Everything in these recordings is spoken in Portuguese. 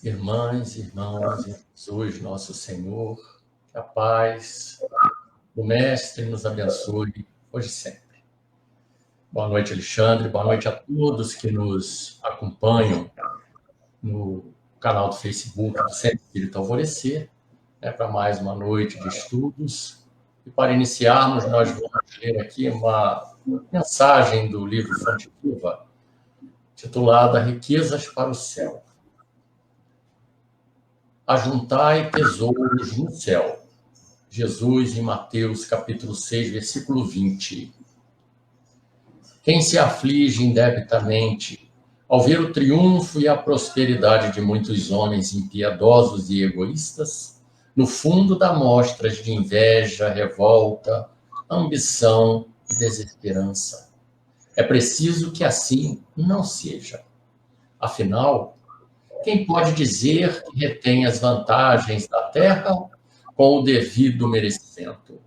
Irmãs, irmãos, em Jesus, nosso Senhor, que a paz do Mestre nos abençoe hoje e sempre. Boa noite, Alexandre. Boa noite a todos que nos acompanham no canal do Facebook do Centro Espírita Alvorecer, para mais uma noite de estudos. E para iniciarmos, nós vamos ler aqui uma mensagem do livro Fonte Viva, titulada Riquezas para o Céu. Ajuntai tesouros no céu. Jesus, em Mateus, capítulo 6, versículo 20. Quem se aflige indebitamente ao ver o triunfo e a prosperidade de muitos homens impiedosos e egoístas, no fundo dá mostras de inveja, revolta, ambição e desesperança. É preciso que assim não seja. Afinal, quem pode dizer que retém as vantagens da terra com o devido merecimento?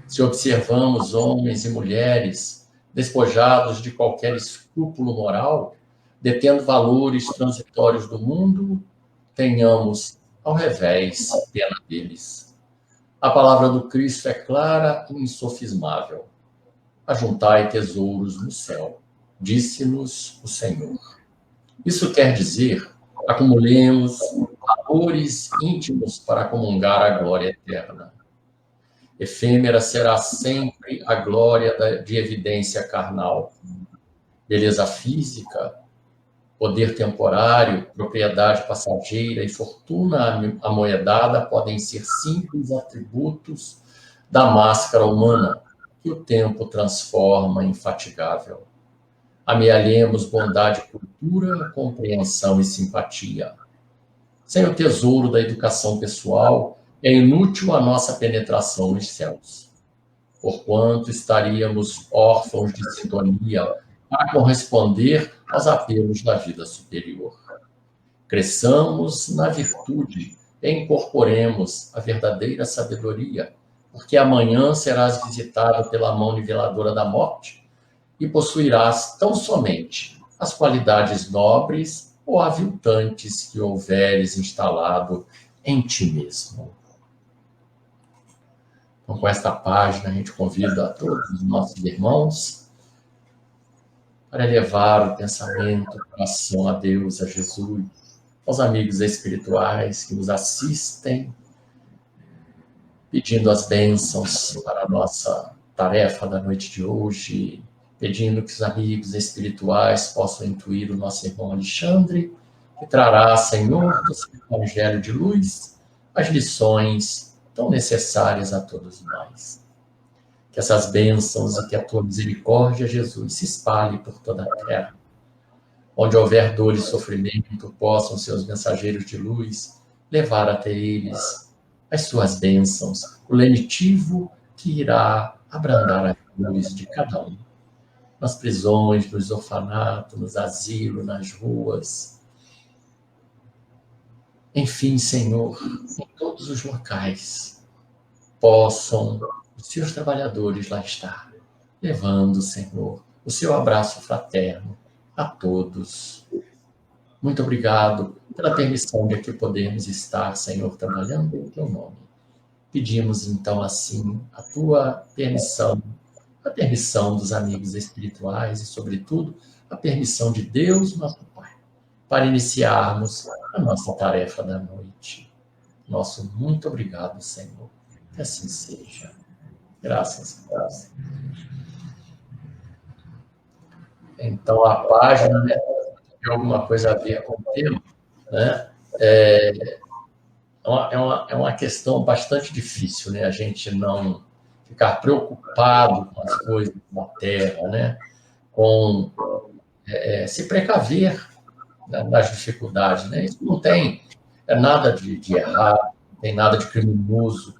Se observamos homens e mulheres despojados de qualquer escrúpulo moral, detendo valores transitórios do mundo, tenhamos, ao revés, pena deles. A palavra do Cristo é clara e insofismável. Ajuntai tesouros no céu, disse-nos o Senhor. Isso quer dizer, acumulemos valores íntimos para comungar a glória eterna. Efêmera será sempre a glória de evidência carnal. Beleza física, poder temporário, propriedade passageira e fortuna amoedada podem ser simples atributos da máscara humana, que o tempo transforma em infatigável. Amealhemos bondade, cultura, compreensão e simpatia. Sem o tesouro da educação pessoal, é inútil a nossa penetração nos céus. Porquanto estaríamos órfãos de sintonia para corresponder aos apelos da vida superior. Cresçamos na virtude e incorporemos a verdadeira sabedoria, porque amanhã serás visitado pela mão niveladora da morte, e possuirás tão somente as qualidades nobres ou aviltantes que houveres instalado em ti mesmo. Então, com esta página, a gente convida a todos os nossos irmãos para elevar o pensamento, o coração a Deus, a Jesus, aos amigos espirituais que nos assistem, pedindo as bênçãos para a nossa tarefa da noite de hoje, pedindo que os amigos espirituais possam intuir o nosso irmão Alexandre, que trará, Senhor, do seu Evangelho de luz, as lições tão necessárias a todos nós. Que essas bênçãos e que a tua misericórdia, Jesus, se espalhe por toda a terra. Onde houver dor e sofrimento, possam seus mensageiros de luz levar até eles as suas bênçãos, o lenitivo que irá abrandar a luz de cada um. Nas prisões, nos orfanatos, nos asilos, nas ruas. Enfim, Senhor, em todos os locais, possam os seus trabalhadores lá estar, levando, Senhor, o seu abraço fraterno a todos. Muito obrigado pela permissão de aqui podermos estar, Senhor, trabalhando em teu nome. Pedimos, então, assim, a tua permissão, a permissão dos amigos espirituais e, sobretudo, a permissão de Deus, nosso Pai, para iniciarmos a nossa tarefa da noite. Nosso muito obrigado, Senhor. Que assim seja. Graças a Deus. Então, a página, né, tem alguma coisa a ver com o tema, né? É uma questão bastante difícil, né? A gente não ficar preocupado com as coisas da Terra, né? Com se precaver, né, nas dificuldades, né? Isso não tem nada de errado, não tem nada de criminoso,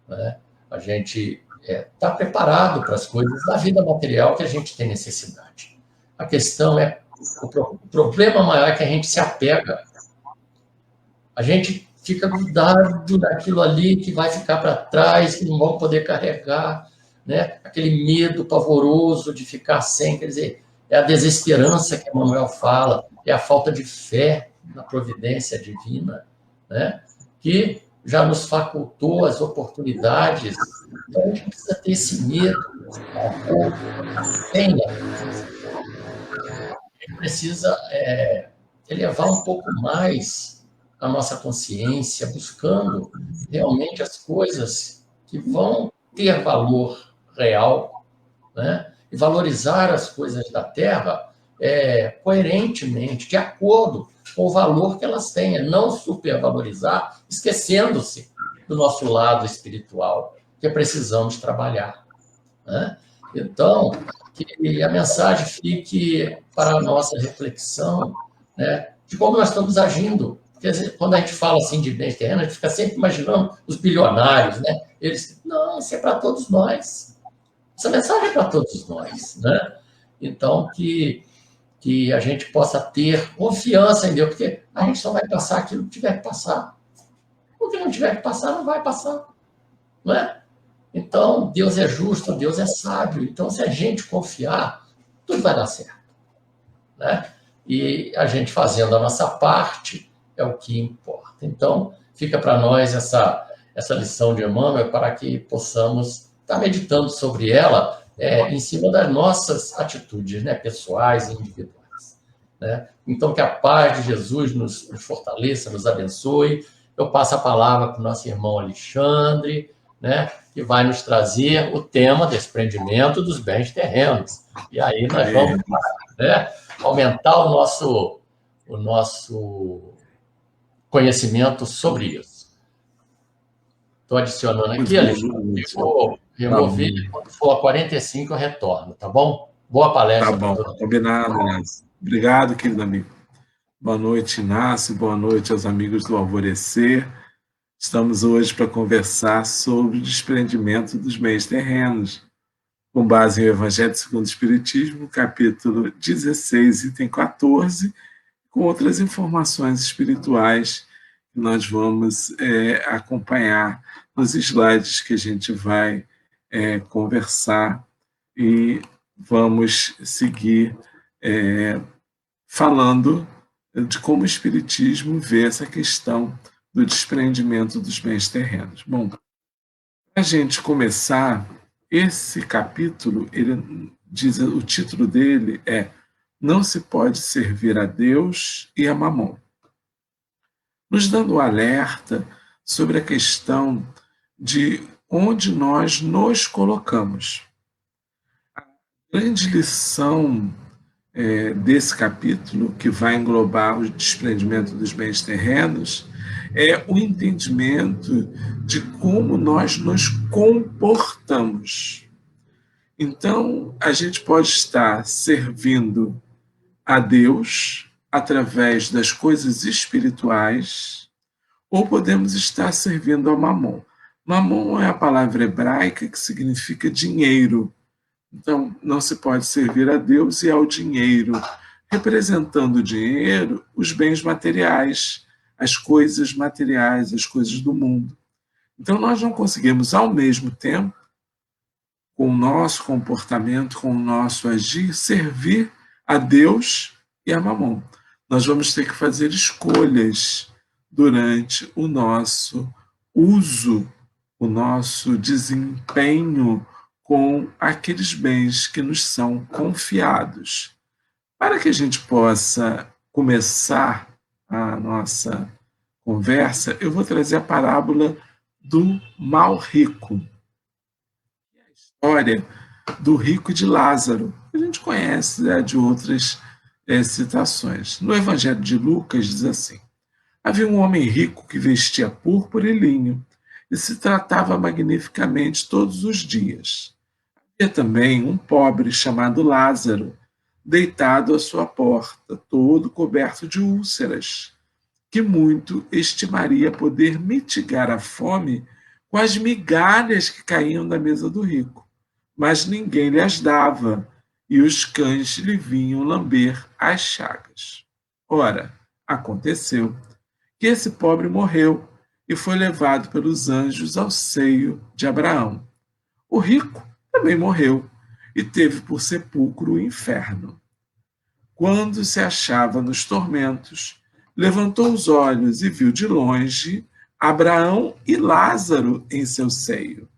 né? A gente está preparado para as coisas da vida material que a gente tem necessidade. A questão é, o problema maior é que a gente se apega. A gente fica grudado naquilo ali que vai ficar para trás, que não vão poder carregar, né? Aquele medo pavoroso de ficar sem, quer dizer, é a desesperança que Emmanuel fala, é a falta de fé, na providência divina, né, que já nos facultou as oportunidades. Então, a gente precisa ter esse medo, tenha, a gente precisa elevar um pouco mais a nossa consciência, buscando realmente as coisas que vão ter valor real, né? E valorizar as coisas da Terra coerentemente, de acordo com o valor que elas têm, não supervalorizar, esquecendo-se do nosso lado espiritual, que precisamos trabalhar, né? Então, que a mensagem fique para a nossa reflexão, né, de como nós estamos agindo. Porque quando a gente fala assim de bens terrenos, a gente fica sempre imaginando os bilionários, né? Eles, não, isso é para todos nós. Essa mensagem é para todos nós, né? Então, que a gente possa ter confiança em Deus, porque a gente só vai passar aquilo que tiver que passar. O que não tiver que passar, não vai passar, não é? Então, Deus é justo, Deus é sábio. Então, se a gente confiar, tudo vai dar certo, né? E a gente fazendo a nossa parte é o que importa. Então, fica para nós essa lição de Emmanuel para que possamos estar meditando sobre ela em cima das nossas atitudes, né, pessoais e individuais, né? Então, que a paz de Jesus nos fortaleça, nos abençoe. Eu passo a palavra para o nosso irmão Alexandre, né, que vai nos trazer o tema desprendimento dos bens terrenos. E aí nós vamos, né, aumentar o nosso conhecimento sobre isso. Estou adicionando aqui, Alexandre, vou remover, quando for a 45 eu retorno, tá bom? Boa palestra. Tá bom, combinado, Inácio. Obrigado, querido amigo. Boa noite, Inácio, boa noite aos amigos do Alvorecer. Estamos hoje para conversar sobre o desprendimento dos bens terrenos, com base em Evangelho segundo o Espiritismo, capítulo 16, item 14, com outras informações espirituais que nós vamos acompanhar nos slides que a gente vai conversar e vamos seguir falando de como o Espiritismo vê essa questão do desprendimento dos bens terrenos. Bom, para a gente começar, esse capítulo, ele diz, o título dele é Não se pode servir a Deus e a Mamon, nos dando um alerta sobre a questão de onde nós nos colocamos. A grande lição desse capítulo, que vai englobar o desprendimento dos bens terrenos, é o entendimento de como nós nos comportamos. Então, a gente pode estar servindo a Deus através das coisas espirituais, ou podemos estar servindo a Mamon. Mamon é a palavra hebraica que significa dinheiro. Então, não se pode servir a Deus e ao dinheiro, representando o dinheiro, os bens materiais, as coisas materiais, as coisas do mundo. Então, nós não conseguimos, ao mesmo tempo, com o nosso comportamento, com o nosso agir, servir a Deus e a Mamon. Nós vamos ter que fazer escolhas durante o nosso uso, o nosso desempenho com aqueles bens que nos são confiados. Para que a gente possa começar a nossa conversa, eu vou trazer a parábola do mal rico. A história do rico e de Lázaro, que a gente conhece de outras citações. No Evangelho de Lucas diz assim: havia um homem rico que vestia púrpura e linho e se tratava magnificamente todos os dias. Havia também um pobre chamado Lázaro, deitado à sua porta, todo coberto de úlceras, que muito estimaria poder mitigar a fome com as migalhas que caíam da mesa do rico. Mas ninguém lhe as dava, e os cães lhe vinham lamber as chagas. Ora, aconteceu que esse pobre morreu e foi levado pelos anjos ao seio de Abraão. O rico também morreu e teve por sepulcro o inferno. Quando se achava nos tormentos, levantou os olhos e viu de longe Abraão e Lázaro em seu seio.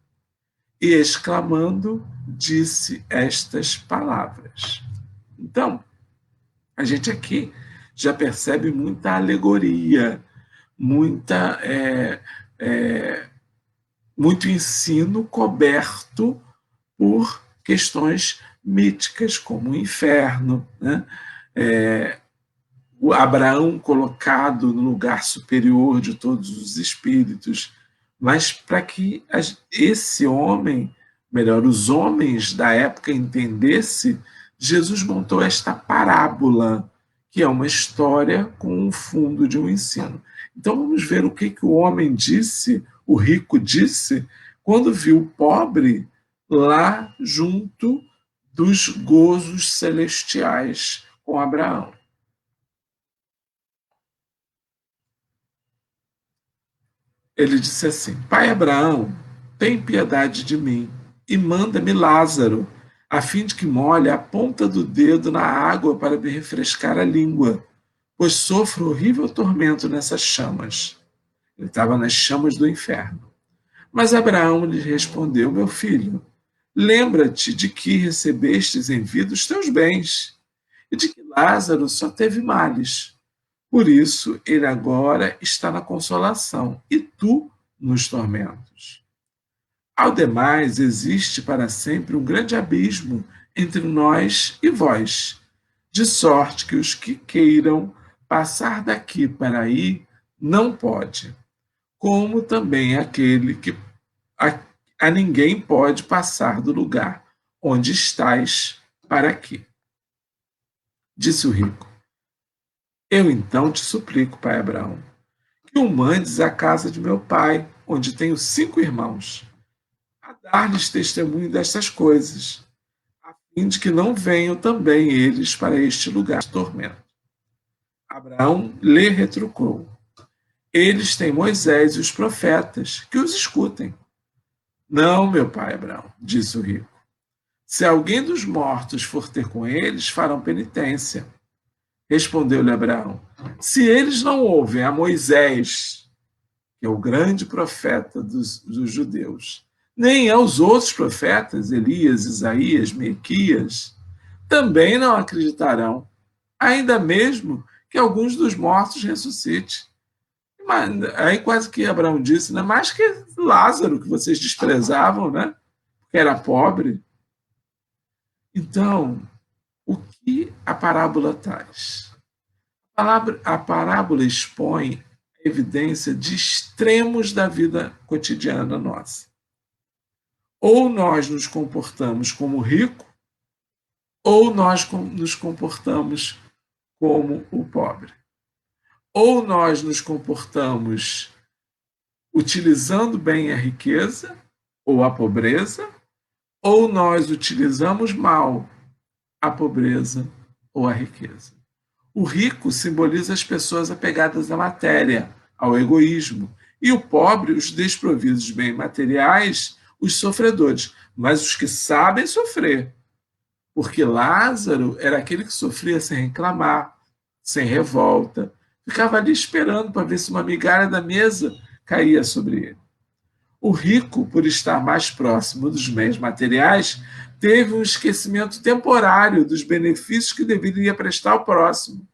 E, exclamando, disse estas palavras. Então, a gente aqui já percebe muita alegoria, muito ensino coberto por questões míticas, como o inferno, né? O Abraão colocado no lugar superior de todos os espíritos, mas para que esse homem, melhor, os homens da época entendessem, Jesus montou esta parábola, que é uma história com um fundo de um ensino. Então vamos ver o que o homem disse, o rico disse, quando viu o pobre lá junto dos gozos celestiais com Abraão. Ele disse assim: Pai Abraão, tem piedade de mim e manda-me Lázaro, a fim de que molhe a ponta do dedo na água para me refrescar a língua, pois sofro horrível tormento nessas chamas. Ele estava nas chamas do inferno. Mas Abraão lhe respondeu: Meu filho, lembra-te de que recebestes em vida os teus bens, e de que Lázaro só teve males. Por isso, ele agora está na consolação, e tu nos tormentos. Ao demais, existe para sempre um grande abismo entre nós e vós, de sorte que os que queiram passar daqui para aí não pode, como também aquele que a ninguém pode passar do lugar onde estais para aqui. Disse o rico: Eu então te suplico, pai Abraão, que o mandes à casa de meu pai, onde tenho 5 irmãos, a dar-lhes testemunho destas coisas, a fim de que não venham também eles para este lugar de tormento. Abraão lhe retrucou: Eles têm Moisés e os profetas, que os escutem. Não, meu pai Abraão, disse o rico. Se alguém dos mortos for ter com eles, farão penitência. Respondeu-lhe Abraão: Se eles não ouvem a Moisés, que é o grande profeta dos judeus, nem aos outros profetas, Elias, Isaías, Miquias, também não acreditarão, ainda mesmo que alguns dos mortos ressuscite. Aí quase que Abraão disse, né? Mais que Lázaro, que vocês desprezavam, né? Porque era pobre. Então, o que a parábola traz? A parábola expõe a evidência de extremos da vida cotidiana nossa. Ou nós nos comportamos como rico, ou nós nos comportamos como o pobre. Ou nós nos comportamos utilizando bem a riqueza ou a pobreza, ou nós utilizamos mal a pobreza ou a riqueza. O rico simboliza as pessoas apegadas à matéria, ao egoísmo, e o pobre, os desprovidos de bens materiais, os sofredores, mas os que sabem sofrer. Porque Lázaro era aquele que sofria sem reclamar, sem revolta, ficava ali esperando para ver se uma migalha da mesa caía sobre ele. O rico, por estar mais próximo dos bens materiais, teve um esquecimento temporário dos benefícios que deveria prestar ao próximo.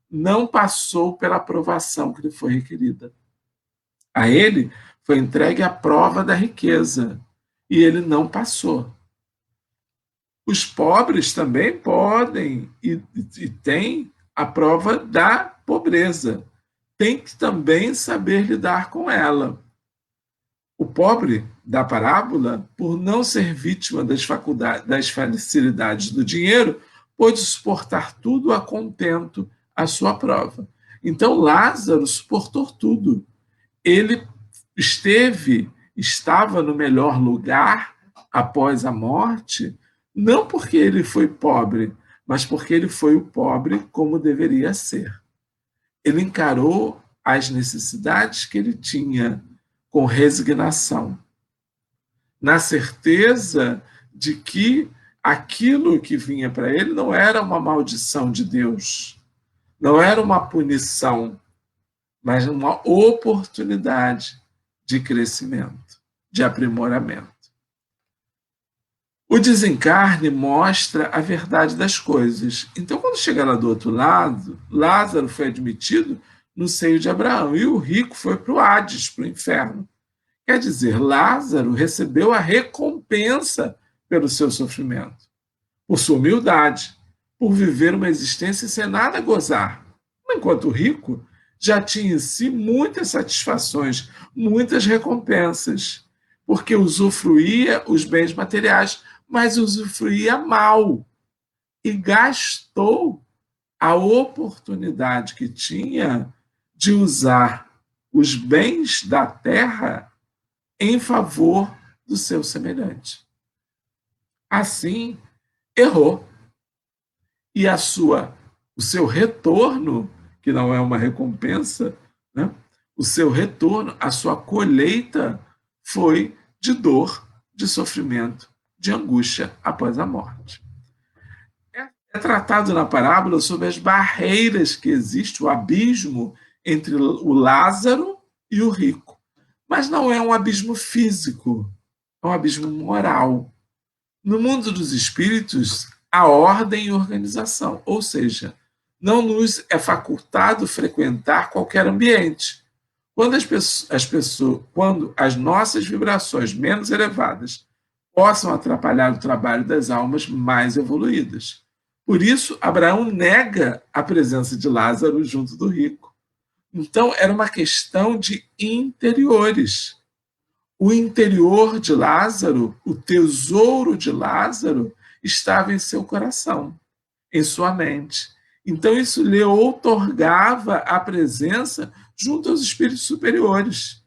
Não passou pela aprovação que lhe foi requerida. A ele foi entregue a prova da riqueza, e ele não passou. Os pobres também podem e têm a prova da pobreza. Tem que também saber lidar com ela. O pobre da parábola, por não ser vítima das facilidades do dinheiro, pôde suportar tudo a contento a sua prova. Então Lázaro suportou tudo. Ele estava no melhor lugar após a morte, não porque ele foi pobre, mas porque ele foi o pobre como deveria ser. Ele encarou as necessidades que ele tinha com resignação, na certeza de que aquilo que vinha para ele não era uma maldição de Deus, Não era uma punição, mas uma oportunidade de crescimento, de aprimoramento. O desencarne mostra a verdade das coisas. Então, quando chega lá do outro lado, Lázaro foi admitido no seio de Abraão e o rico foi para o Hades, para o inferno. Quer dizer, Lázaro recebeu a recompensa pelo seu sofrimento, por sua humildade, por viver uma existência sem nada a gozar. Enquanto o rico já tinha em si muitas satisfações, muitas recompensas, porque usufruía os bens materiais, mas usufruía mal e gastou a oportunidade que tinha de usar os bens da terra em favor do seu semelhante. Assim, errou. E o seu retorno, que não é uma recompensa, né? O seu retorno, a sua colheita foi de dor, de sofrimento, de angústia após a morte. É tratado na parábola sobre as barreiras que existe, o abismo entre o Lázaro e o rico. Mas não é um abismo físico, é um abismo moral. No mundo dos espíritos, há ordem e organização, ou seja, não nos é facultado frequentar qualquer ambiente. Quando as nossas vibrações menos elevadas possam atrapalhar o trabalho das almas mais evoluídas. Por isso, Abraão nega a presença de Lázaro junto do rico. Então, era uma questão de interiores. O interior de Lázaro, o tesouro de Lázaro, estava em seu coração, em sua mente. Então, isso lhe outorgava a presença junto aos espíritos superiores.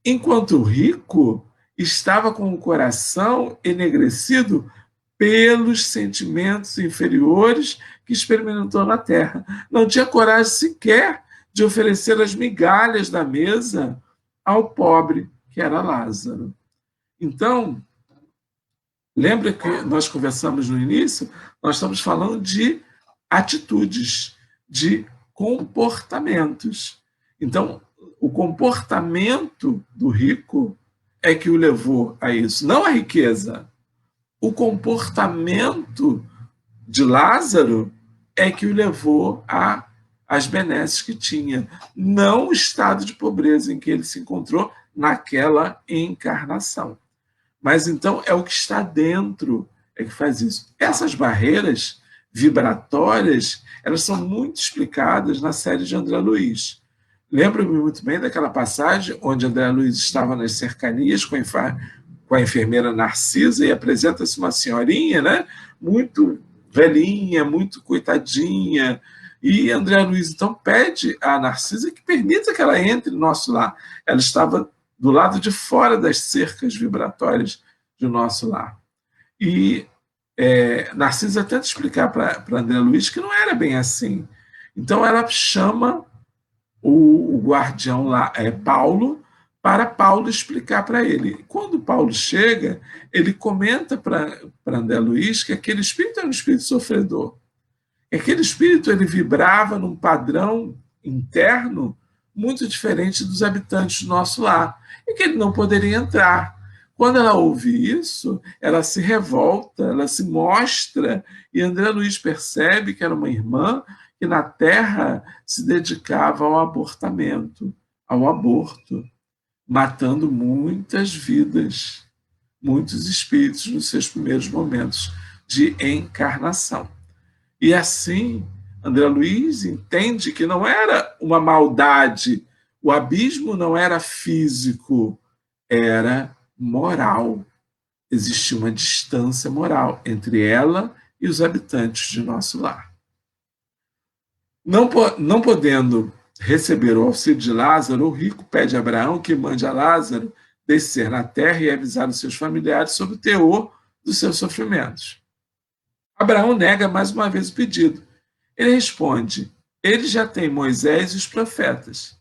Enquanto o rico estava com o coração enegrecido pelos sentimentos inferiores que experimentou na terra. Não tinha coragem sequer de oferecer as migalhas da mesa ao pobre, que era Lázaro. Então, lembra que nós conversamos no início? Nós estamos falando de atitudes, de comportamentos. Então, o comportamento do rico é que o levou a isso, não a riqueza. O comportamento de Lázaro é que o levou às benesses que tinha, não o estado de pobreza em que ele se encontrou naquela encarnação. Mas então é o que está dentro é que faz isso. Essas barreiras vibratórias, elas são muito explicadas na série de André Luiz. Lembro-me muito bem daquela passagem onde André Luiz estava nas cercanias com a enfermeira Narcisa e apresenta-se uma senhorinha, né, muito velhinha, muito coitadinha, e André Luiz então pede a Narcisa que permita que ela entre no nosso lar. Ela estava do lado de fora das cercas vibratórias do nosso lar. E Narcisa tenta explicar para André Luiz que não era bem assim. Então ela chama o guardião lá, Paulo, para Paulo explicar para ele. Quando Paulo chega, ele comenta para André Luiz que aquele espírito era um espírito sofredor. Aquele espírito ele vibrava num padrão interno muito diferente dos habitantes do nosso lar, e que ele não poderia entrar. Quando ela ouve isso, ela se revolta, ela se mostra, e André Luiz percebe que era uma irmã que na Terra se dedicava ao abortamento, ao aborto, matando muitas vidas, muitos espíritos nos seus primeiros momentos de encarnação. E assim, André Luiz entende que não era uma maldade, o abismo não era físico, era moral. Existia uma distância moral entre ela e os habitantes de nosso lar. Não podendo receber o auxílio de Lázaro, o rico pede a Abraão que mande a Lázaro descer na terra e avisar os seus familiares sobre o teor dos seus sofrimentos. Abraão nega mais uma vez o pedido. Ele responde: ele já tem Moisés e os profetas.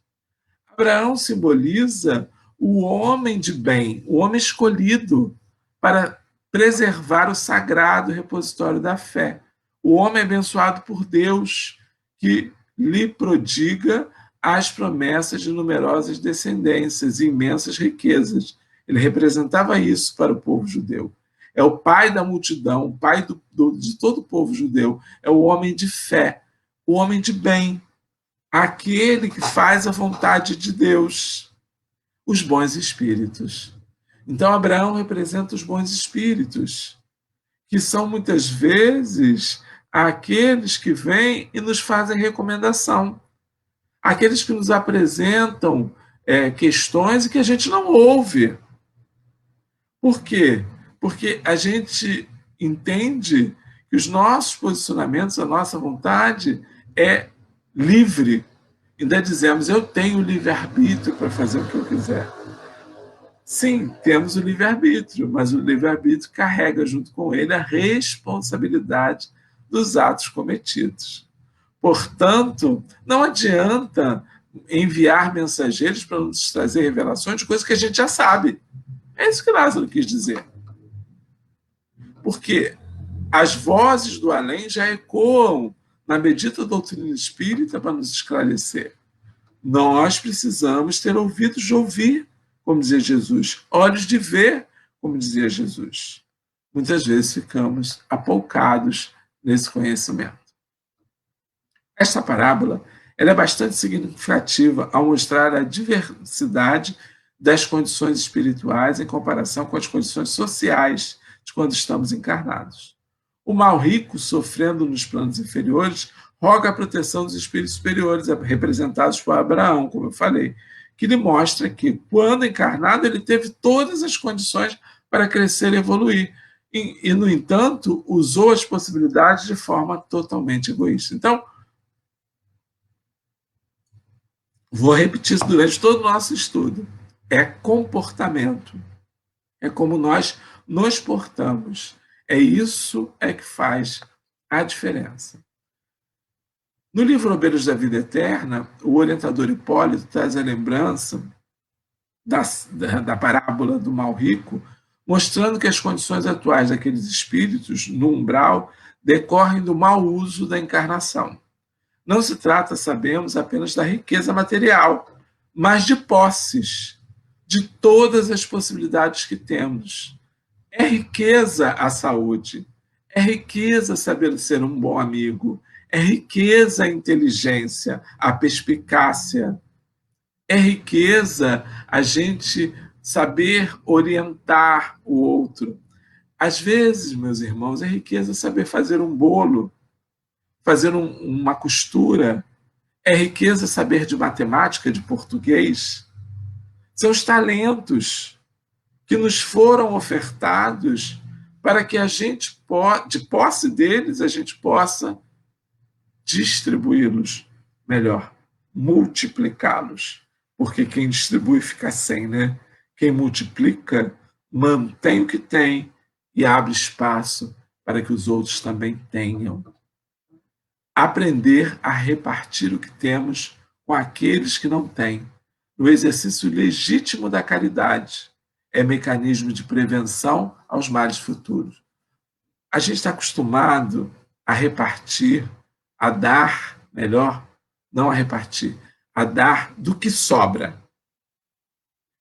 Abraão simboliza o homem de bem, o homem escolhido para preservar o sagrado repositório da fé. O homem abençoado por Deus, que lhe prodiga as promessas de numerosas descendências e imensas riquezas. Ele representava isso para o povo judeu. É o pai da multidão, o pai de todo o povo judeu. É o homem de fé, o homem de bem, aquele que faz a vontade de Deus, os bons espíritos. Então, Abraão representa os bons espíritos, que são muitas vezes aqueles que vêm e nos fazem recomendação, aqueles que nos apresentam questões e que a gente não ouve. Por quê? Porque a gente entende que os nossos posicionamentos, a nossa vontade é livre. Ainda dizemos, eu tenho livre-arbítrio para fazer o que eu quiser. Sim, temos o livre-arbítrio, mas o livre-arbítrio carrega junto com ele a responsabilidade dos atos cometidos. Portanto, não adianta enviar mensageiros para nos trazer revelações de coisas que a gente já sabe. É isso que Lázaro quis dizer. Porque as vozes do além já ecoam na bendita doutrina espírita para nos esclarecer. Nós precisamos ter ouvidos de ouvir, como dizia Jesus, olhos de ver, como dizia Jesus. Muitas vezes ficamos apoucados nesse conhecimento. Esta parábola ela é bastante significativa ao mostrar a diversidade das condições espirituais em comparação com as condições sociais de quando estamos encarnados. O mal rico, sofrendo nos planos inferiores, roga a proteção dos espíritos superiores, representados por Abraão, como eu falei, que lhe mostra que, quando encarnado, ele teve todas as condições para crescer e evoluir. E, no entanto, usou as possibilidades de forma totalmente egoísta. Então, vou repetir isso durante todo o nosso estudo. É comportamento. É como nós nos portamos. É isso que faz a diferença. No livro Obreiros da Vida Eterna, o orientador Hipólito traz a lembrança da parábola do mal rico, mostrando que as condições atuais daqueles espíritos, no umbral, decorrem do mau uso da encarnação. Não se trata, sabemos, apenas da riqueza material, mas de posses, de todas as possibilidades que temos. É riqueza a saúde, é riqueza saber ser um bom amigo, é riqueza a inteligência, a perspicácia, é riqueza a gente saber orientar o outro. Às vezes, meus irmãos, é riqueza saber fazer um bolo, fazer uma costura, é riqueza saber de matemática, de português. São os talentos que nos foram ofertados para que a gente, de posse deles, a gente possa distribuí-los melhor, multiplicá-los. Porque quem distribui fica sem, né? Quem multiplica mantém o que tem e abre espaço para que os outros também tenham. Aprender a repartir o que temos com aqueles que não têm. No exercício legítimo da caridade, é mecanismo de prevenção aos males futuros. A gente está acostumado a repartir, a dar, melhor, não a repartir, a dar do que sobra.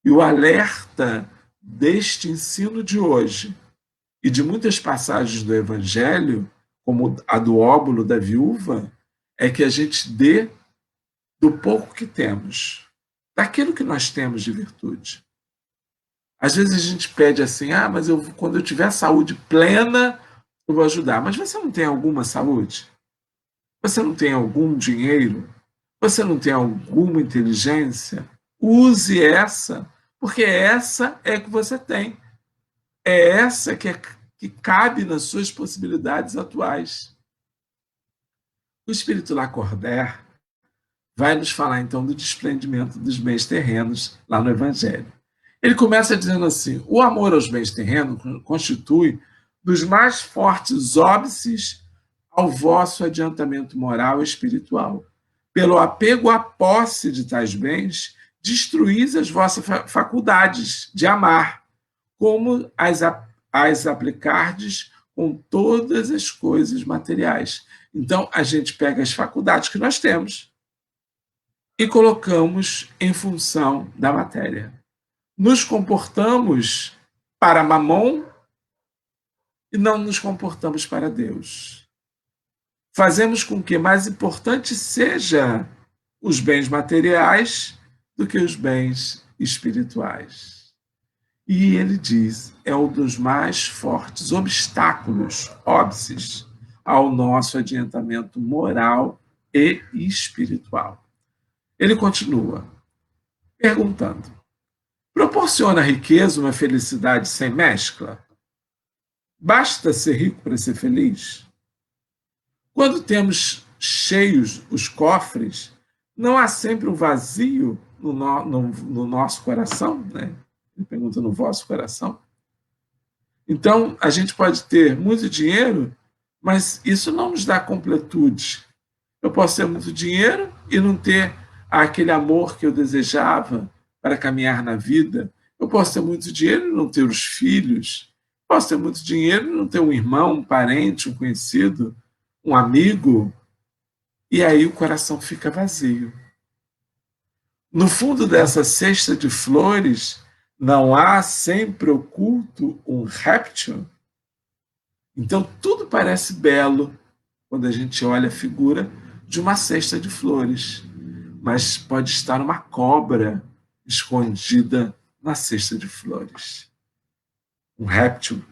E o alerta deste ensino de hoje e de muitas passagens do Evangelho, como a do óbolo da viúva, é que a gente dê do pouco que temos, daquilo que nós temos de virtude. Às vezes a gente pede assim, mas quando eu tiver saúde plena, eu vou ajudar. Mas você não tem alguma saúde? Você não tem algum dinheiro? Você não tem alguma inteligência? Use essa, porque essa é que você tem. É essa que cabe nas suas possibilidades atuais. O Espírito Lacordaire vai nos falar, então, do desprendimento dos bens terrenos lá no Evangelho. Ele começa dizendo assim, o amor aos bens terrenos constitui dos mais fortes óbices ao vosso adiantamento moral e espiritual. Pelo apego à posse de tais bens, destruís as vossas faculdades de amar, como as aplicardes com todas as coisas materiais. Então, a gente pega as faculdades que nós temos e colocamos em função da matéria. Nos comportamos para Mamon e não nos comportamos para Deus. Fazemos com que mais importante seja os bens materiais do que os bens espirituais. E ele diz, é um dos mais fortes obstáculos, óbices, ao nosso adiantamento moral e espiritual. Ele continua perguntando, proporciona a riqueza uma felicidade sem mescla? Basta ser rico para ser feliz? Quando temos cheios os cofres, não há sempre um vazio no nosso coração? Né? Ele pergunta, no vosso coração? Então, a gente pode ter muito dinheiro, mas isso não nos dá completude. Eu posso ter muito dinheiro e não ter aquele amor que eu desejava para caminhar na vida. Eu posso ter muito dinheiro e não ter os filhos. Posso ter muito dinheiro e não ter um irmão, um parente, um conhecido, um amigo. E aí o coração fica vazio. No fundo dessa cesta de flores, não há sempre oculto um réptil? Então tudo parece belo quando a gente olha a figura de uma cesta de flores, mas pode estar uma cobra escondida na cesta de flores. Um réptil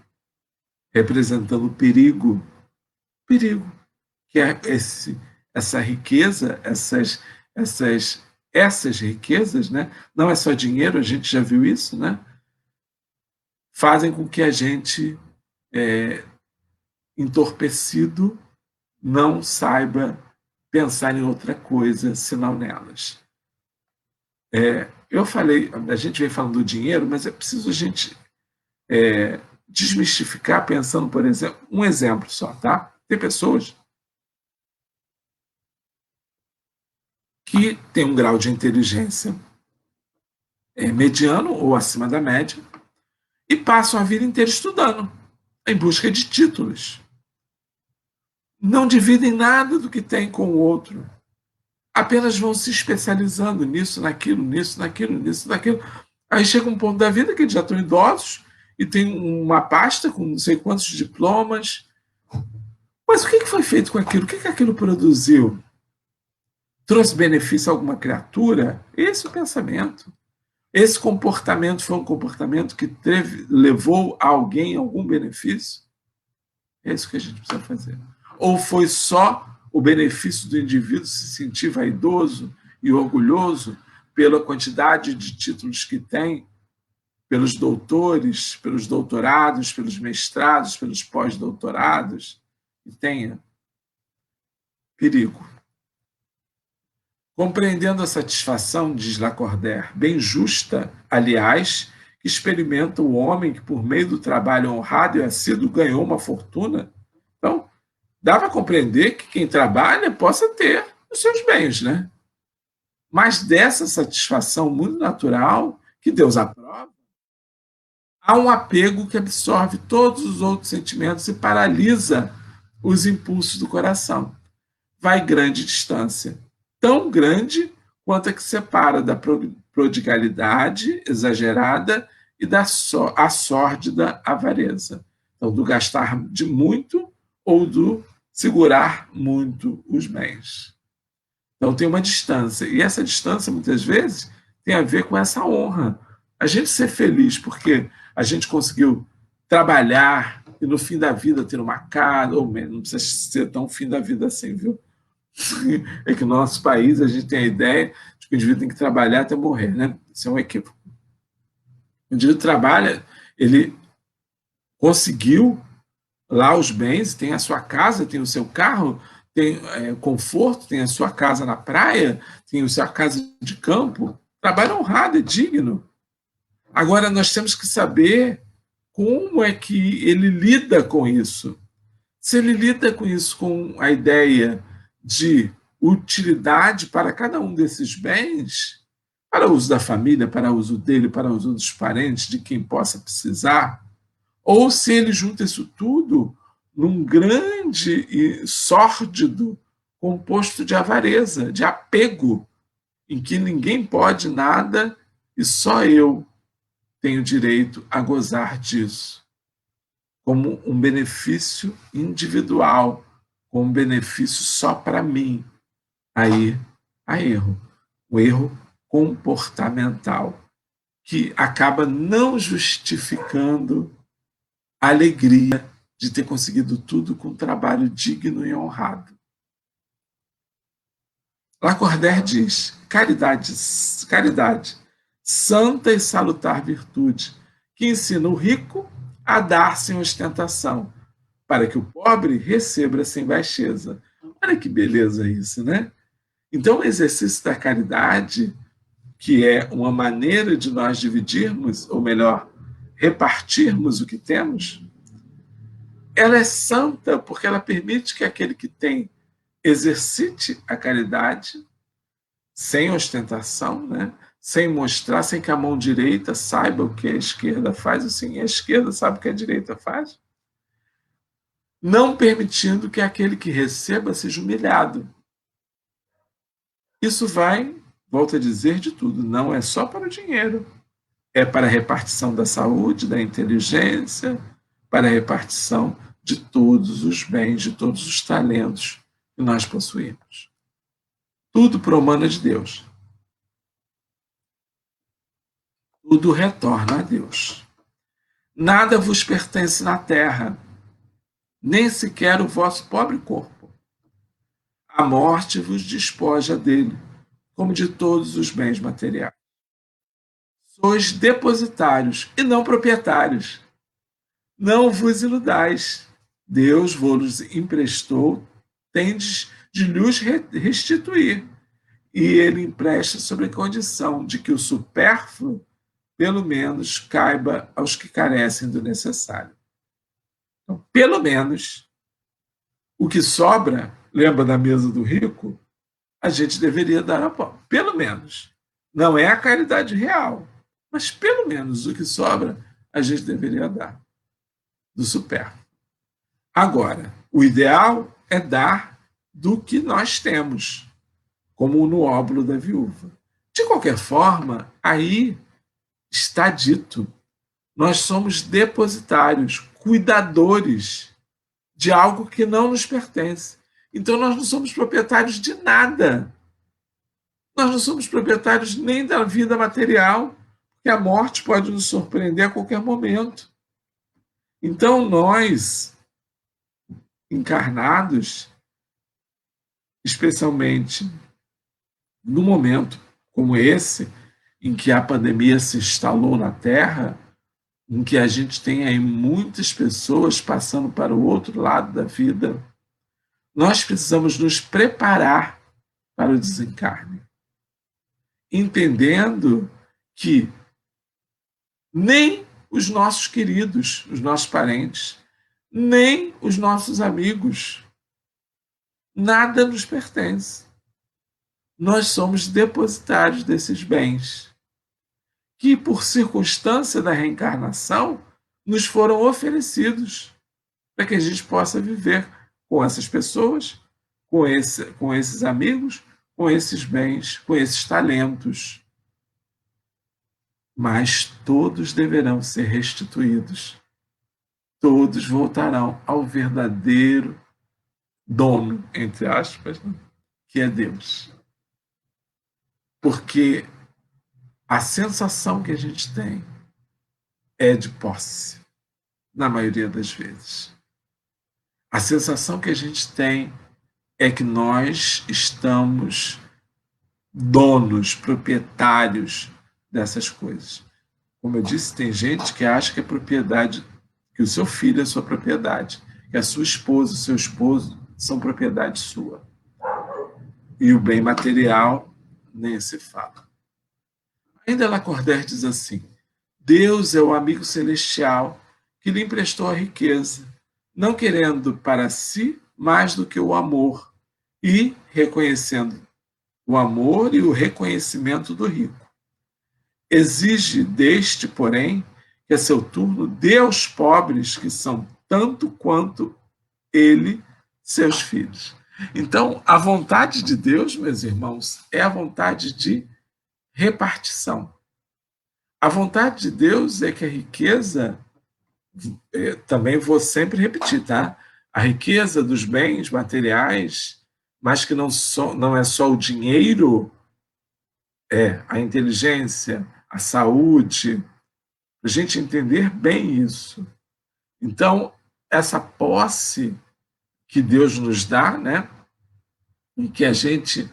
representando o perigo. Perigo, que é essa riqueza, essas riquezas, né? Não é só dinheiro, a gente já viu isso, né? Fazem com que a gente, entorpecido, não saiba pensar em outra coisa senão nelas. Eu falei, a gente vem falando do dinheiro, mas é preciso a gente desmistificar pensando, por exemplo, um exemplo só, tá? Tem pessoas que têm um grau de inteligência mediano ou acima da média e passam a vida inteira estudando, em busca de títulos. Não dividem nada do que tem com o outro. Apenas vão se especializando nisso, naquilo, nisso, naquilo, nisso, naquilo. Aí chega um ponto da vida que eles já estão idosos e tem uma pasta com não sei quantos diplomas. Mas o que foi feito com aquilo? O que aquilo produziu? Trouxe benefício a alguma criatura? Esse é o pensamento. Esse comportamento foi um comportamento que levou a alguém algum benefício? É isso que a gente precisa fazer. Ou foi só o benefício do indivíduo se sentir vaidoso e orgulhoso pela quantidade de títulos que tem, pelos doutores, pelos doutorados, pelos mestrados, pelos pós-doutorados, que tenha? Perigo. Compreendendo a satisfação, diz Lacordaire, bem justa, aliás, que experimenta o homem que, por meio do trabalho honrado e assíduo, ganhou uma fortuna. Então, dá para compreender que quem trabalha possa ter os seus bens, né? Mas dessa satisfação muito natural, que Deus aprova, há um apego que absorve todos os outros sentimentos e paralisa os impulsos do coração. Vai grande distância, tão grande quanto a que separa da prodigalidade exagerada e da a sórdida avareza. Então, do gastar de muito ou do segurar muito os bens. Então, tem uma distância. E essa distância, muitas vezes, tem a ver com essa honra. A gente ser feliz porque a gente conseguiu trabalhar e, no fim da vida, ter uma casa, ou menos, não precisa ser tão fim da vida assim, viu? É que no nosso país a gente tem a ideia de que o indivíduo tem que trabalhar até morrer, né? Isso é um equívoco. O indivíduo trabalha, ele conseguiu lá os bens, tem a sua casa, tem o seu carro, tem conforto, tem a sua casa na praia, tem a sua casa de campo. Trabalho honrado, é digno. Agora, nós temos que saber como é que ele lida com isso. Se ele lida com isso com a ideia de utilidade para cada um desses bens, para uso da família, para uso dele, para uso dos parentes, de quem possa precisar, ou se ele junta isso tudo num grande e sórdido composto de avareza, de apego, em que ninguém pode nada e só eu tenho direito a gozar disso, como um benefício individual, como um benefício só para mim. Aí há erro, o erro comportamental, que acaba não justificando a alegria de ter conseguido tudo com trabalho digno e honrado. Lacordaire diz: caridade, santa e salutar virtude, que ensina o rico a dar sem ostentação, para que o pobre receba sem baixeza. Olha que beleza isso, né? Então, o exercício da caridade, que é uma maneira de nós dividirmos, ou melhor, repartirmos o que temos, ela é santa porque ela permite que aquele que tem exercite a caridade sem ostentação, né? Sem mostrar, sem que a mão direita saiba o que a esquerda faz, assim, a esquerda sabe o que a direita faz, não permitindo que aquele que receba seja humilhado. Isso vai, volto a dizer, de tudo, não é só para o dinheiro, é para a repartição da saúde, da inteligência, para a repartição de todos os bens, de todos os talentos que nós possuímos. Tudo promana de Deus. Tudo retorna a Deus. Nada vos pertence na terra, nem sequer o vosso pobre corpo. A morte vos despoja dele, como de todos os bens materiais. Sois depositários e não proprietários. Não vos iludais. Deus vos emprestou, tendes de lhes restituir. E ele empresta sob a condição de que o supérfluo, pelo menos, caiba aos que carecem do necessário. Então, pelo menos, o que sobra, lembra da mesa do rico, a gente deveria dar a pobre. Pelo menos. Não é a caridade real, mas pelo menos o que sobra, a gente deveria dar do supérfluo. Agora, o ideal é dar do que nós temos, como no óbolo da viúva. De qualquer forma, aí está dito, nós somos depositários, cuidadores de algo que não nos pertence. Então nós não somos proprietários de nada. Nós não somos proprietários nem da vida material, porque a morte pode nos surpreender a qualquer momento. Então nós, encarnados, especialmente no momento como esse, em que a pandemia se instalou na Terra, em que a gente tem aí muitas pessoas passando para o outro lado da vida, nós precisamos nos preparar para o desencarne, entendendo que nem os nossos queridos, os nossos parentes, nem os nossos amigos, nada nos pertence. Nós somos depositários desses bens, que, por circunstância da reencarnação, nos foram oferecidos para que a gente possa viver com essas pessoas, com esses amigos, com esses bens, com esses talentos. Mas todos deverão ser restituídos. Todos voltarão ao verdadeiro dono, entre aspas, que é Deus. Porque a sensação que a gente tem é de posse, na maioria das vezes. A sensação que a gente tem é que nós estamos donos, proprietários dessas coisas. Como eu disse, tem gente que acha que é propriedade, que o seu filho é sua propriedade, que a sua esposa, o seu esposo são propriedade sua. E o bem material nem se fala. Ainda Lacordaire diz assim: Deus é o amigo celestial que lhe emprestou a riqueza, não querendo para si mais do que o amor, e reconhecendo o amor e o reconhecimento do rico. Exige deste, porém, que a seu turno dê aos pobres, que são tanto quanto ele, seus filhos. Então, a vontade de Deus, meus irmãos, é a vontade de repartição. A vontade de Deus é que a riqueza, também vou sempre repetir, tá? A riqueza dos bens materiais, mas que não é só o dinheiro, é a inteligência, a saúde, a gente entender bem isso. Então, essa posse que Deus nos dá, né? E que a gente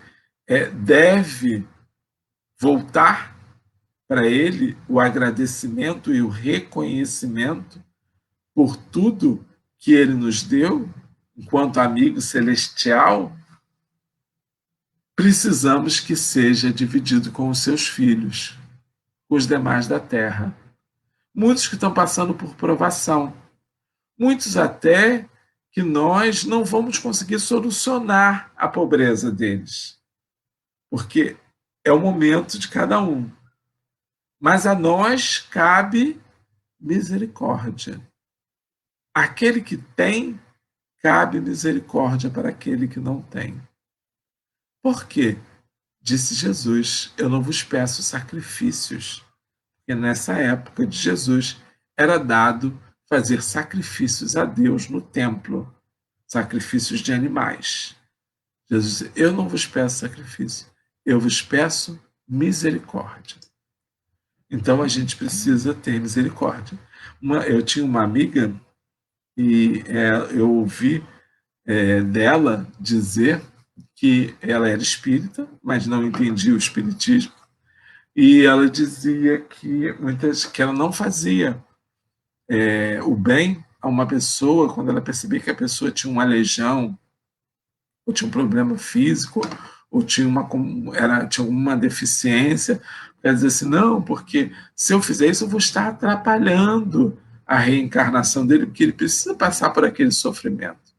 deve voltar para Ele o agradecimento e o reconhecimento por tudo que Ele nos deu, enquanto amigo celestial, precisamos que seja dividido com os seus filhos, os demais da terra. Muitos que estão passando por provação, muitos até que nós não vamos conseguir solucionar a pobreza deles, porque é o momento de cada um. Mas a nós cabe misericórdia. Aquele que tem, cabe misericórdia para aquele que não tem. Por quê? Disse Jesus, eu não vos peço sacrifícios. E nessa época de Jesus era dado fazer sacrifícios a Deus no templo, sacrifícios de animais. Jesus disse, eu não vos peço sacrifício, eu vos peço misericórdia. Então a gente precisa ter misericórdia. Eu tinha uma amiga e eu ouvi dela dizer que ela era espírita, mas não entendia o espiritismo, e ela dizia que ela não fazia o bem a uma pessoa quando ela percebia que a pessoa tinha uma aleijão, ou tinha um problema físico, ou tinha alguma deficiência. Ela dizia assim, não, porque se eu fizer isso eu vou estar atrapalhando a reencarnação dele, porque ele precisa passar por aquele sofrimento.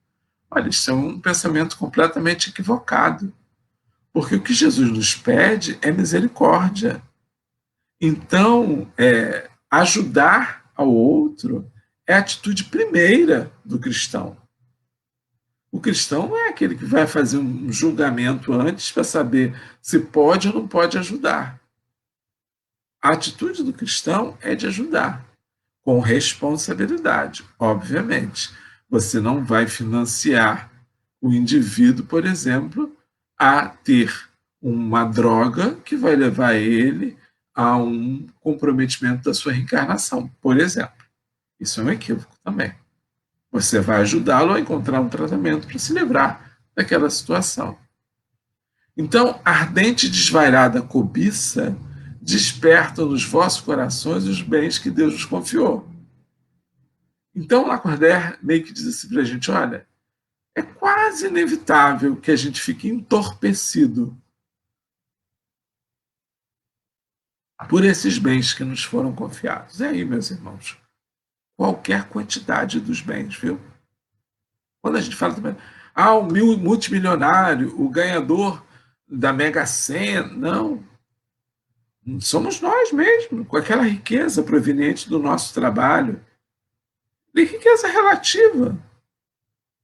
Olha, isso é um pensamento completamente equivocado, porque o que Jesus nos pede é misericórdia. Então, ajudar ao outro é a atitude primeira do cristão. O cristão não é aquele que vai fazer um julgamento antes para saber se pode ou não pode ajudar. A atitude do cristão é de ajudar, com responsabilidade, obviamente. Você não vai financiar o indivíduo, por exemplo, a ter uma droga que vai levar ele a um comprometimento da sua reencarnação, por exemplo. Isso é um equívoco também. Você vai ajudá-lo a encontrar um tratamento para se livrar daquela situação. Então, ardente e desvairada cobiça desperta nos vossos corações os bens que Deus nos confiou. Então, Lacordaire meio que diz assim para a gente, olha, é quase inevitável que a gente fique entorpecido por esses bens que nos foram confiados. É aí, meus irmãos, qualquer quantidade dos bens, viu? Quando a gente fala também, o multimilionário, o ganhador da Mega Sena, não. Somos nós mesmos, com aquela riqueza proveniente do nosso trabalho. E riqueza relativa.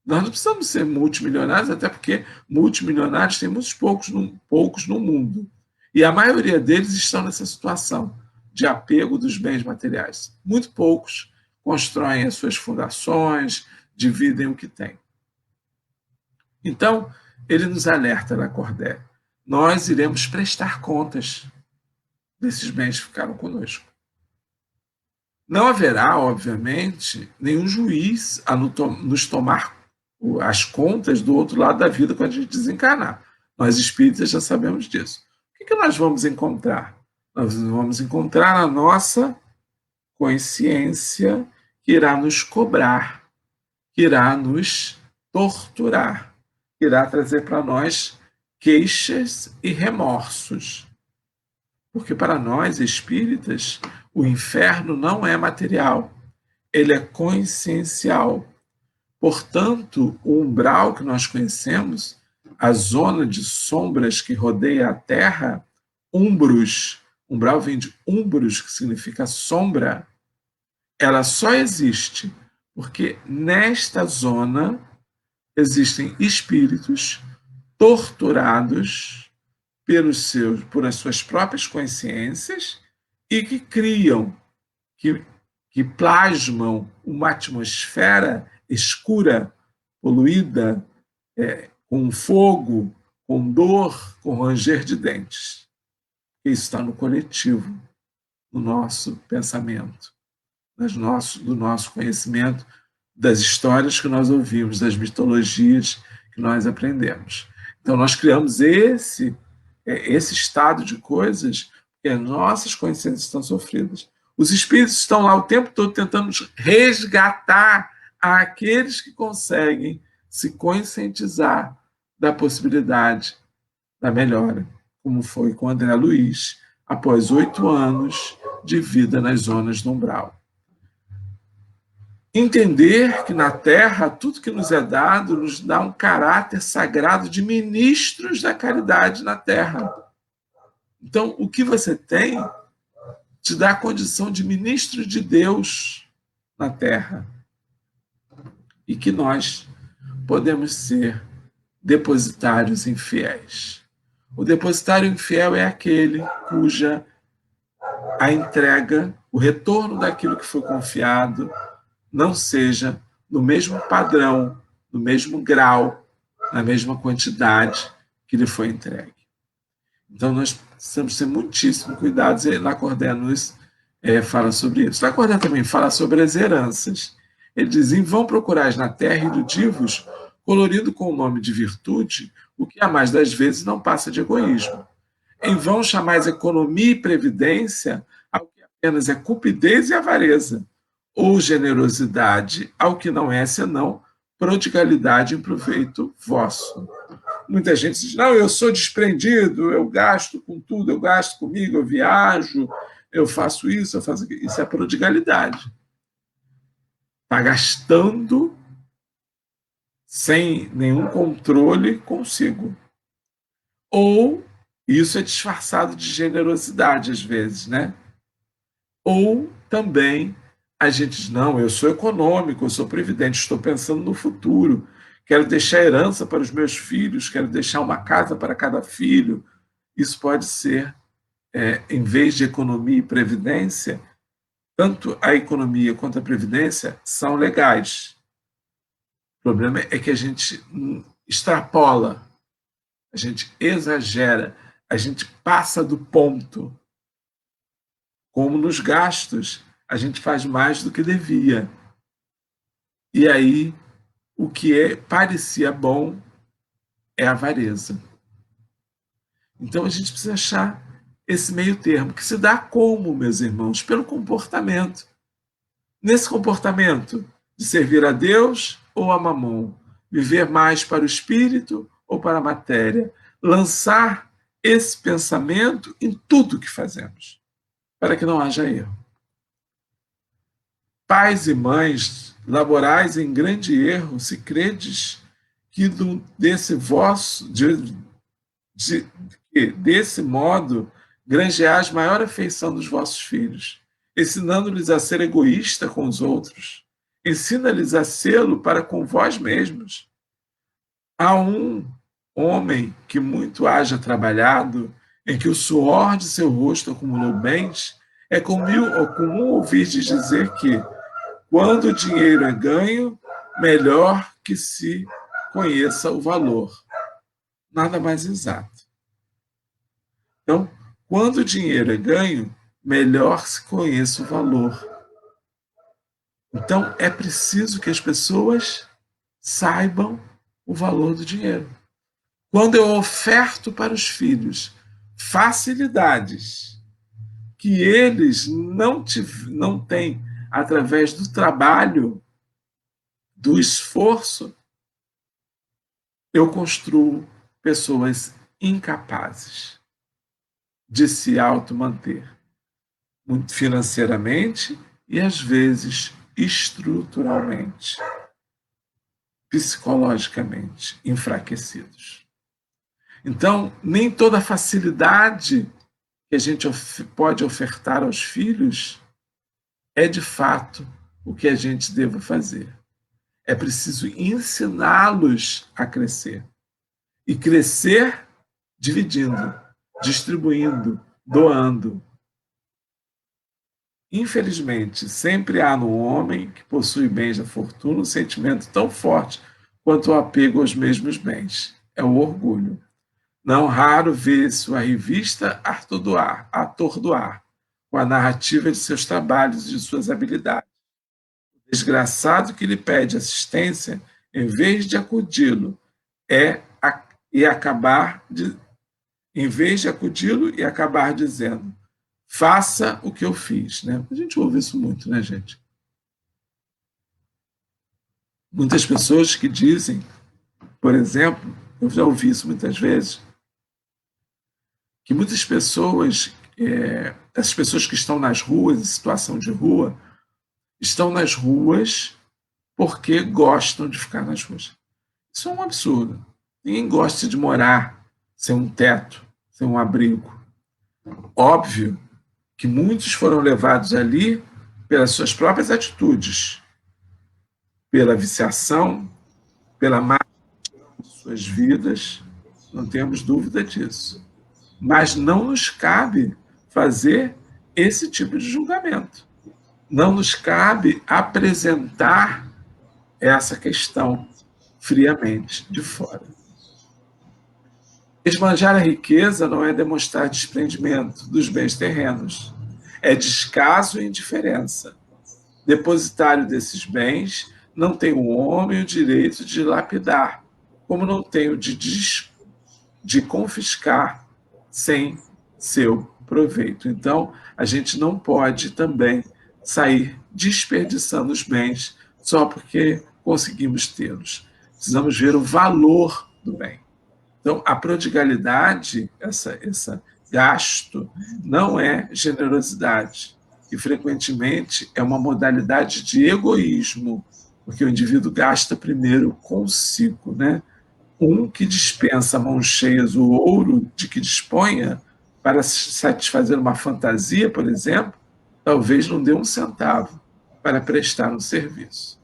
Nós não precisamos ser multimilionários, até porque multimilionários tem muitos poucos no mundo. E a maioria deles estão nessa situação de apego dos bens materiais. Muito poucos constroem as suas fundações, dividem o que têm. Então, ele nos alerta, Lacordaire, nós iremos prestar contas desses bens que ficaram conosco. Não haverá, obviamente, nenhum juiz a nos tomar as contas do outro lado da vida quando a gente desencarnar. Nós espíritas já sabemos disso. O que nós vamos encontrar? Nós vamos encontrar a nossa consciência que irá nos cobrar, que irá nos torturar, que irá trazer para nós queixas e remorsos. Porque para nós espíritas, o inferno não é material, ele é consciencial. Portanto, o umbral que nós conhecemos, a zona de sombras que rodeia a Terra, umbros, umbral vem de umbros, que significa sombra, ela só existe porque nesta zona existem espíritos torturados por as suas próprias consciências e que criam, que plasmam uma atmosfera escura, poluída, com fogo, com dor, com ranger de dentes. Isso está no coletivo, no nosso pensamento, do nosso conhecimento, das histórias que nós ouvimos, das mitologias que nós aprendemos. Então, nós criamos esse estado de coisas que as nossas consciências estão sofridas. Os espíritos estão lá o tempo todo tentando resgatar aqueles que conseguem se conscientizar da possibilidade da melhora, como foi com André Luiz, após 8 anos de vida nas zonas do umbral. Entender que na Terra tudo que nos é dado nos dá um caráter sagrado de ministros da caridade na Terra. Então, o que você tem te dá a condição de ministro de Deus na Terra. E que nós podemos ser depositários infiéis. O depositário infiel é aquele cuja a entrega, o retorno daquilo que foi confiado, não seja no mesmo padrão, no mesmo grau, na mesma quantidade que lhe foi entregue. Então, nós precisamos ter muitíssimo cuidado. E Lacordaire nos fala sobre isso. Lacordaire também fala sobre as heranças. Ele diz: em vão procurais na terra iludivos, colorido com o nome de virtude, o que a mais das vezes não passa de egoísmo. Em vão chamais economia e previdência ao que apenas é cupidez e avareza, ou generosidade ao que não é senão prodigalidade em proveito vosso. Muita gente diz: não, eu sou desprendido, eu gasto com tudo, eu gasto comigo, eu viajo, eu faço isso, eu faço aquilo. Isso é prodigalidade. Está gastando sem nenhum controle consigo. Ou isso é disfarçado de generosidade, às vezes, né? Ou também a gente diz: não, eu sou econômico, eu sou previdente, estou pensando no futuro, quero deixar herança para os meus filhos, quero deixar uma casa para cada filho. Isso pode ser, em vez de economia e previdência, tanto a economia quanto a previdência são legais. O problema é que a gente extrapola, a gente exagera, a gente passa do ponto. Como nos gastos, a gente faz mais do que devia. E aí, o que parecia bom é avareza. Então, a gente precisa achar esse meio termo, que se dá como, meus irmãos? Pelo comportamento. Nesse comportamento de servir a Deus ou a Mamon, viver mais para o espírito ou para a matéria, lançar esse pensamento em tudo que fazemos, para que não haja erro. Pais e mães, laborais em grande erro, se credes que desse modo granjeais maior afeição dos vossos filhos, ensinando-lhes a ser egoísta com os outros. Ensina-lhes a sê-lo para com vós mesmos. Há um homem que muito haja trabalhado, em que o suor de seu rosto acumulou bens, é comum ouvir-te dizer que, quando o dinheiro é ganho, melhor que se conheça o valor. Nada mais exato. Então, quando o dinheiro é ganho, melhor se conheça o valor. Então, é preciso que as pessoas saibam o valor do dinheiro. Quando eu oferto para os filhos facilidades que eles não têm através do trabalho, do esforço, eu construo pessoas incapazes de se automanter, muito financeiramente e, às vezes, estruturalmente, psicologicamente enfraquecidos. Então, nem toda facilidade que a gente pode ofertar aos filhos é, de fato, o que a gente deva fazer. É preciso ensiná-los a crescer. E crescer dividindo, distribuindo, doando. Infelizmente, sempre há no homem que possui bens da fortuna um sentimento tão forte quanto o apego aos mesmos bens. É o orgulho. Não raro vê-se a revista atordoar com a narrativa de seus trabalhos e de suas habilidades. O desgraçado que lhe pede assistência, em vez de acudi-lo, em vez de acudi-lo e acabar dizendo: faça o que eu fiz. Né? A gente ouve isso muito, né, gente? Muitas pessoas que dizem, por exemplo, eu já ouvi isso muitas vezes, que muitas pessoas, essas pessoas que estão nas ruas, em situação de rua, estão nas ruas porque gostam de ficar nas ruas. Isso é um absurdo. Ninguém gosta de morar sem um teto, sem um abrigo. Óbvio que muitos foram levados ali pelas suas próprias atitudes, pela viciação, pela má de suas vidas, não temos dúvida disso. Mas não nos cabe fazer esse tipo de julgamento. Não nos cabe apresentar essa questão friamente de fora. Esbanjar a riqueza não é demonstrar desprendimento dos bens terrenos, é descaso e indiferença. Depositário desses bens, não tem o homem o direito de lapidar, como não tem o de confiscar sem seu proveito. Então, a gente não pode também sair desperdiçando os bens só porque conseguimos tê-los. Precisamos ver o valor do bem. Então, a prodigalidade, esse gasto, não é generosidade. E, frequentemente, é uma modalidade de egoísmo, porque o indivíduo gasta primeiro consigo. Né? Um que dispensa a mãos cheias o ouro de que disponha para satisfazer uma fantasia, por exemplo, talvez não dê um centavo para prestar um serviço.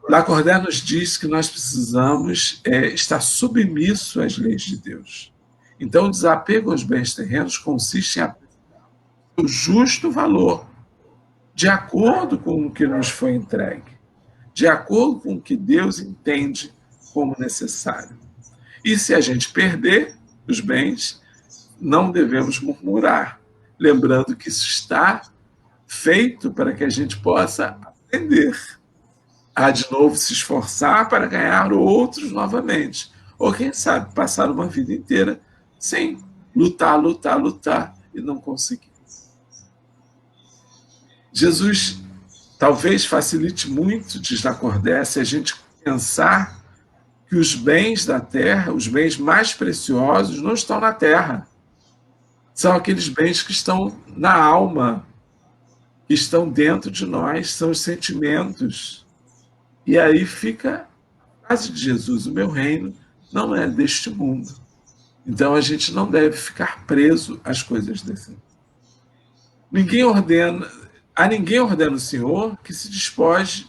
Lacordaire nos diz que nós precisamos estar submisso às leis de Deus. Então, o desapego aos bens terrenos consiste em o justo valor, de acordo com o que nos foi entregue, de acordo com o que Deus entende como necessário. E se a gente perder os bens, não devemos murmurar, lembrando que isso está feito para que a gente possa aprender a de novo se esforçar para ganhar outros novamente. Ou, quem sabe, passar uma vida inteira sem lutar e não conseguir. Jesus talvez facilite muito, diz Lacordaire, se a gente pensar que os bens da terra, os bens mais preciosos, não estão na terra. São aqueles bens que estão na alma, que estão dentro de nós, são os sentimentos. E aí fica a frase de Jesus: o meu reino não é deste mundo. Então a gente não deve ficar preso às coisas desse mundo. A ninguém ordena o Senhor que se despoje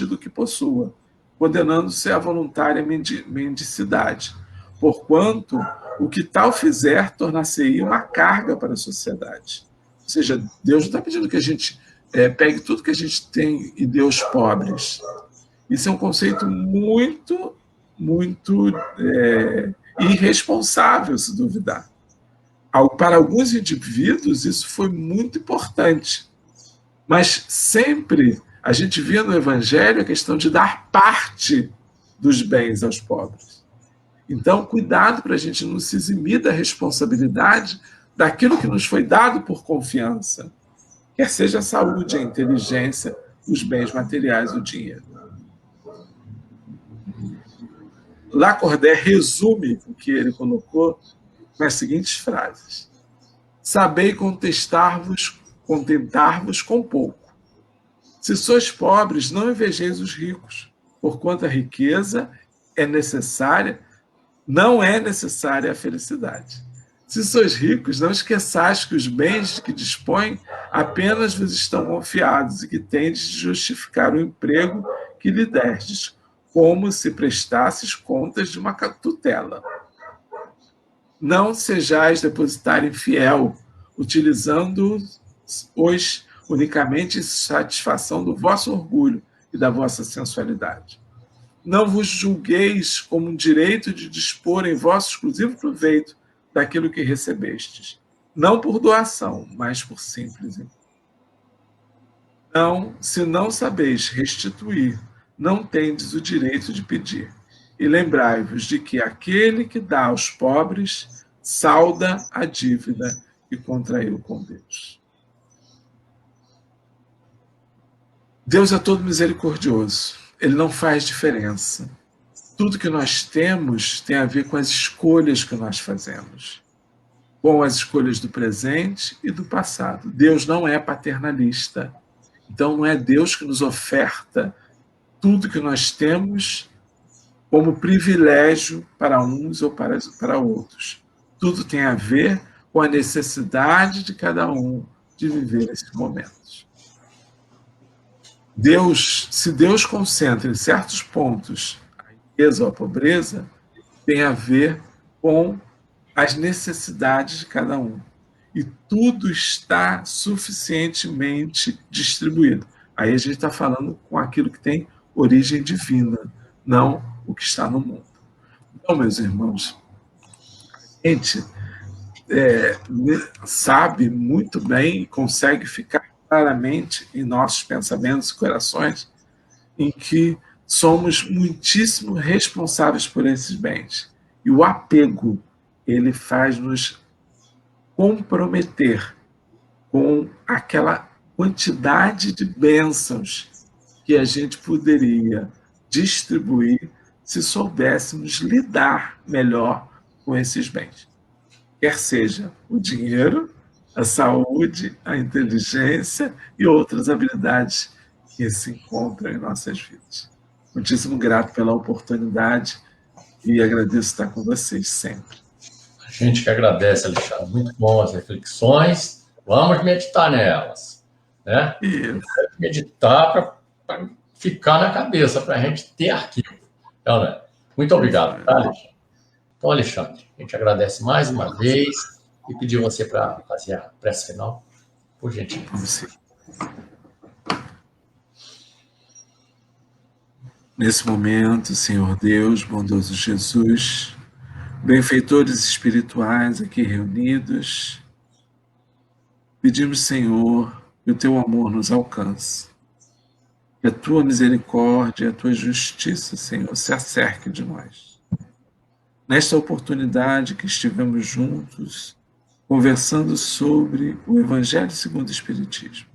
do que possua, condenando-se à voluntária mendicidade, porquanto o que tal fizer tornar-se-ia uma carga para a sociedade. Ou seja, Deus não está pedindo que a gente pegue tudo que a gente tem e dê aos pobres. Isso é um conceito muito, muito irresponsável, se duvidar. Para alguns indivíduos, isso foi muito importante. Mas sempre a gente via no Evangelho a questão de dar parte dos bens aos pobres. Então, cuidado para a gente não se eximir da responsabilidade daquilo que nos foi dado por confiança, quer seja a saúde, a inteligência, os bens materiais, o dinheiro. Lacordaire resume o que ele colocou nas seguintes frases: sabei contentar-vos com pouco. Se sois pobres, não invejeis os ricos, porquanto a riqueza não é necessária a felicidade. Se sois ricos, não esqueçais que os bens de que dispõem apenas vos estão confiados e que tendes de justificar o emprego que lhe destes, como se prestasses contas de uma tutela. Não sejais depositário infiel, utilizando-os unicamente em satisfação do vosso orgulho e da vossa sensualidade. Não vos julgueis como um direito de dispor em vosso exclusivo proveito daquilo que recebestes, não por doação, mas por simples. Não, se não sabeis restituir, não tendes o direito de pedir. E lembrai-vos de que aquele que dá aos pobres salda a dívida que contraiu com Deus. Deus é todo misericordioso. Ele não faz diferença. Tudo que nós temos tem a ver com as escolhas que nós fazemos, com as escolhas do presente e do passado. Deus não é paternalista. Então não é Deus que nos oferta tudo que nós temos como privilégio para uns ou para outros. Tudo tem a ver com a necessidade de cada um de viver esses momentos. Se Deus concentra em certos pontos a riqueza ou a pobreza, tem a ver com as necessidades de cada um. E tudo está suficientemente distribuído. Aí a gente está falando com aquilo que tem origem divina, não o que está no mundo. Então, meus irmãos, a gente sabe muito bem e consegue ficar claramente em nossos pensamentos e corações em que somos muitíssimo responsáveis por esses bens. E o apego, ele faz-nos comprometer com aquela quantidade de bênçãos que a gente poderia distribuir se soubéssemos lidar melhor com esses bens. Quer seja o dinheiro, a saúde, a inteligência e outras habilidades que se encontram em nossas vidas. Muitíssimo grato pela oportunidade e agradeço estar com vocês sempre. A gente que agradece, Alexandre. Muito bom as reflexões. Vamos meditar nelas, né? Isso. Meditar para ficar na cabeça, para a gente ter arquivo. Então, né? Muito obrigado, tá, Alexandre? Então, Alexandre, a gente agradece mais uma vez e pedir você para fazer a prece final, por gentileza. Vamos sim. Nesse momento, Senhor Deus, bondoso Jesus, benfeitores espirituais aqui reunidos, pedimos, Senhor, que o teu amor nos alcance, que a tua misericórdia e a tua justiça, Senhor, se acerque de nós. Nesta oportunidade que estivemos juntos, conversando sobre o Evangelho segundo o Espiritismo,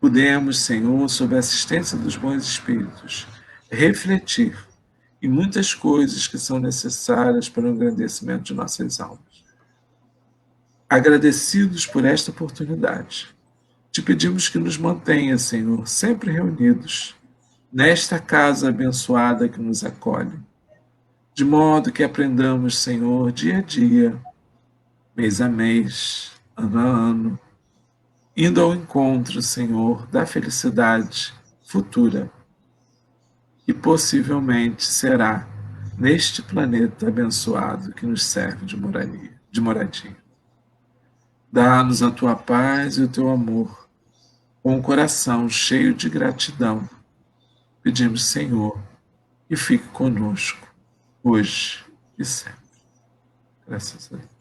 pudemos, Senhor, sob a assistência dos bons espíritos, refletir em muitas coisas que são necessárias para o engrandecimento de nossas almas. Agradecidos por esta oportunidade, te pedimos que nos mantenha, Senhor, sempre reunidos nesta casa abençoada que nos acolhe, de modo que aprendamos, Senhor, dia a dia, mês a mês, ano a ano, indo ao encontro, Senhor, da felicidade futura, que possivelmente será neste planeta abençoado que nos serve de moradia. Dá-nos a tua paz e o teu amor, com o coração cheio de gratidão. Pedimos, Senhor, que fique conosco, hoje e sempre. Graças a Deus.